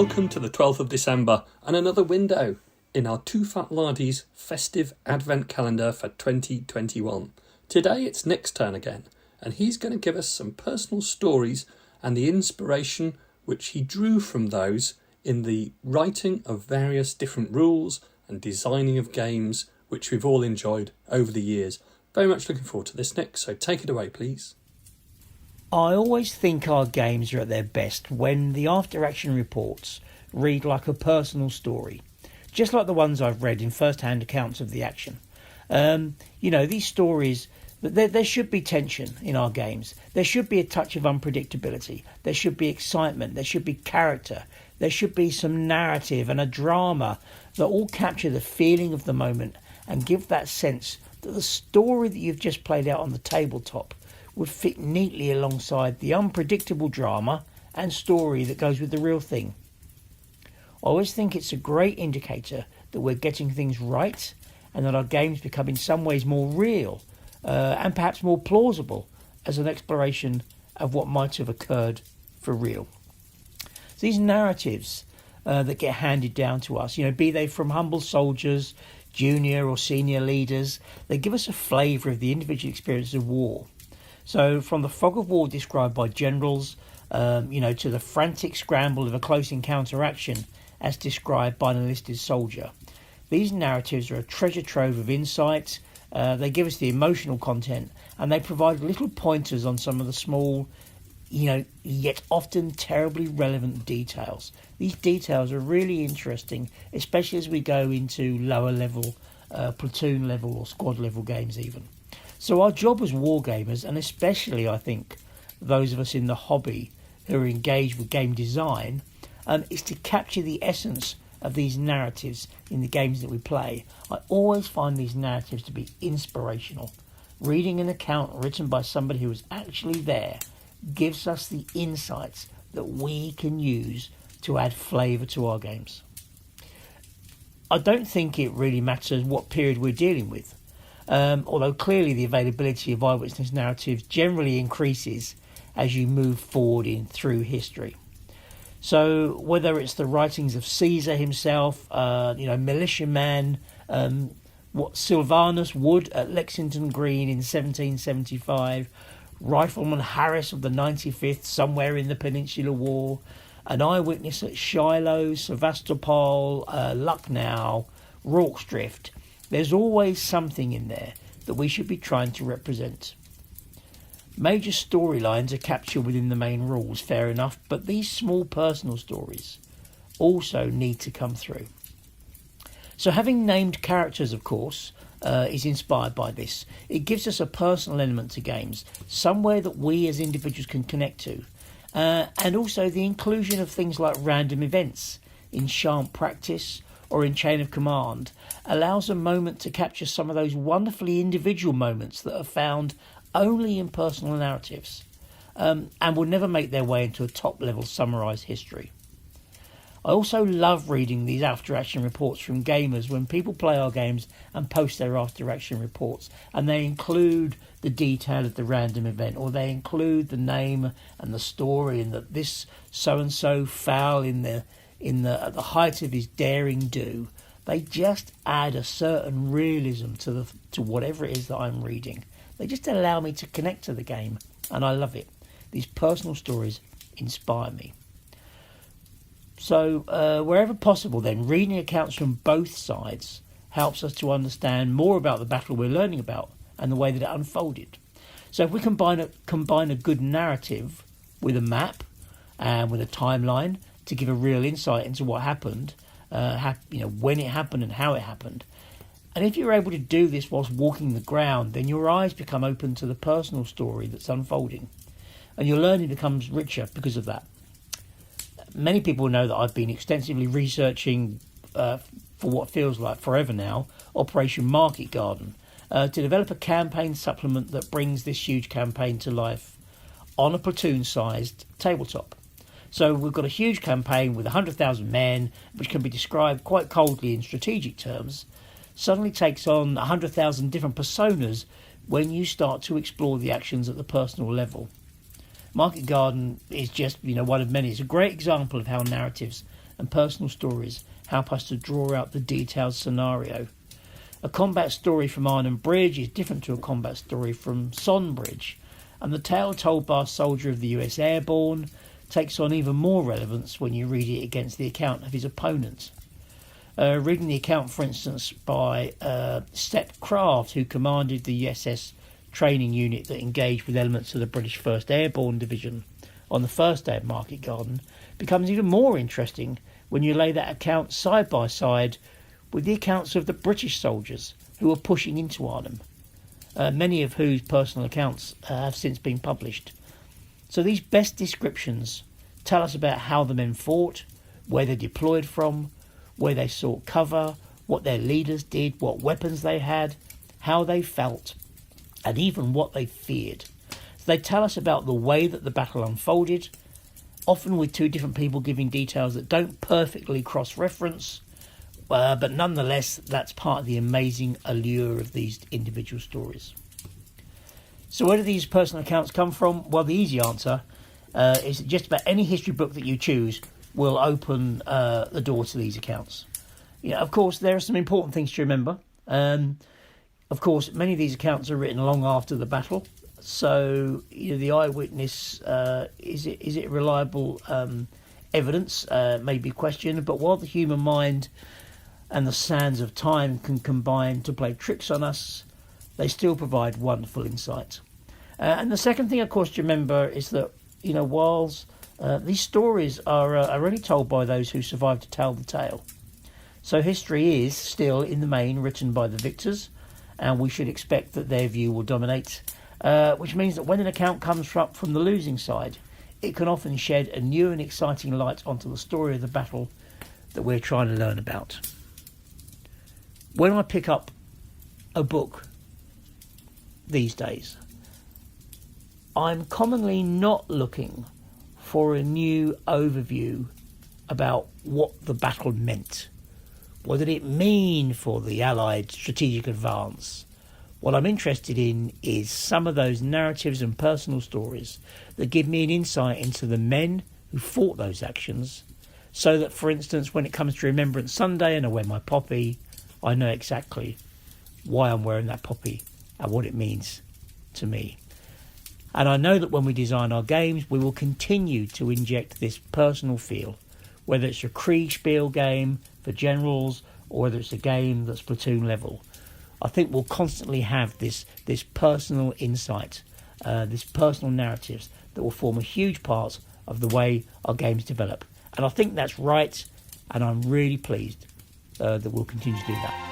Welcome to the 12th of December and another window in our TooFatLardies festive advent calendar for 2021. Today it's Nick's turn again, and he's going to give us some personal stories and the inspiration which he drew from those in the writing of various different rules and designing of games which we've all enjoyed over the years. Very much looking forward to this, Nick, so take it away, please. I always think our games are at their best when the after-action reports read like a personal story, just like the ones I've read in first-hand accounts of the action. These stories, there should be tension in our games. There should be a touch of unpredictability. There should be excitement. There should be character. There should be some narrative and a drama that all capture the feeling of the moment and give that sense that the story that you've just played out on the tabletop would fit neatly alongside the unpredictable drama and story that goes with the real thing. I always think it's a great indicator that we're getting things right and that our games become in some ways more real and perhaps more plausible as an exploration of what might have occurred for real. So these narratives that get handed down to us, be they from humble soldiers, junior or senior leaders, they give us a flavour of the individual experience of war. So from the fog of war described by generals, to the frantic scramble of a close encounter action as described by an enlisted soldier. These narratives are a treasure trove of insight. They give us the emotional content and they provide little pointers on some of the small, yet often terribly relevant details. These details are really interesting, especially as we go into lower level, platoon level or squad level games even. So our job as wargamers, and especially I think those of us in the hobby who are engaged with game design, is to capture the essence of these narratives in the games that we play. I always find these narratives to be inspirational. Reading an account written by somebody who was actually there gives us the insights that we can use to add flavour to our games. I don't think it really matters what period we're dealing with. Although clearly the availability of eyewitness narratives generally increases as you move forward through history. So whether it's the writings of Caesar himself, militiaman, Sylvanus Wood at Lexington Green in 1775, Rifleman Harris of the 95th somewhere in the Peninsular War, an eyewitness at Shiloh, Sevastopol, Lucknow, Rorke's Drift. There's always something in there that we should be trying to represent. Major storylines are captured within the main rules, fair enough, but these small personal stories also need to come through. So having named characters, of course, is inspired by this. It gives us a personal element to games, somewhere that we as individuals can connect to. And also the inclusion of things like random events in Sharp Practice or in Chain of Command allows a moment to capture some of those wonderfully individual moments that are found only in personal narratives and will never make their way into a top-level summarised history. I also love reading these after-action reports from gamers when people play our games and post their after-action reports, and they include the detail of the random event, or they include the name and the story, and that this so-and-so fell at the height of his daring do. They just add a certain realism to whatever it is that I'm reading. They just allow me to connect to the game, and I love it. These personal stories inspire me. So wherever possible then, reading accounts from both sides helps us to understand more about the battle we're learning about and the way that it unfolded. So if we combine a good narrative with a map and with a timeline to give a real insight into what happened, when it happened and how it happened. And if you're able to do this whilst walking the ground, then your eyes become open to the personal story that's unfolding. And your learning becomes richer because of that. Many people know that I've been extensively researching, for what feels like forever now, Operation Market Garden, to develop a campaign supplement that brings this huge campaign to life on a platoon-sized tabletop. So we've got a huge campaign with 100,000 men, which can be described quite coldly in strategic terms, suddenly takes on 100,000 different personas when you start to explore the actions at the personal level. Market Garden is just, one of many. It's a great example of how narratives and personal stories help us to draw out the detailed scenario. A combat story from Arnhem Bridge is different to a combat story from Son Bridge, and the tale told by a soldier of the US Airborne takes on even more relevance when you read it against the account of his opponent. Reading the account, for instance, by Sepp Craft, who commanded the USS training unit that engaged with elements of the British 1st Airborne Division on the first day of Market Garden, becomes even more interesting when you lay that account side by side with the accounts of the British soldiers who were pushing into Arnhem, many of whose personal accounts have since been published. So these best descriptions tell us about how the men fought, where they deployed from, where they sought cover, what their leaders did, what weapons they had, how they felt, and even what they feared. So they tell us about the way that the battle unfolded, often with two different people giving details that don't perfectly cross-reference, but nonetheless, that's part of the amazing allure of these individual stories. So where do these personal accounts come from? Well, the easy answer is that just about any history book that you choose will open the door to these accounts. Of course, there are some important things to remember. Of course, many of these accounts are written long after the battle, so the eyewitness, is it reliable evidence? May be questioned, but while the human mind and the sands of time can combine to play tricks on us, they still provide wonderful insight. And the second thing, of course, to remember is that, whilst these stories are only told by those who survive to tell the tale. So history is still, in the main, written by the victors, and we should expect that their view will dominate, which means that when an account comes from the losing side, it can often shed a new and exciting light onto the story of the battle that we're trying to learn about. When I pick up a book these days, I'm commonly not looking for a new overview about what the battle meant. What did it mean for the Allied strategic advance? What I'm interested in is some of those narratives and personal stories that give me an insight into the men who fought those actions, so that, for instance, when it comes to Remembrance Sunday and I wear my poppy, I know exactly why I'm wearing that poppy and what it means to me. And I know that when we design our games, we will continue to inject this personal feel, whether it's a Kriegspiel game for generals or whether it's a game that's platoon level. I think we'll constantly have this personal insight, this personal narratives that will form a huge part of the way our games develop. And I think that's right, and I'm really pleased that we'll continue to do that.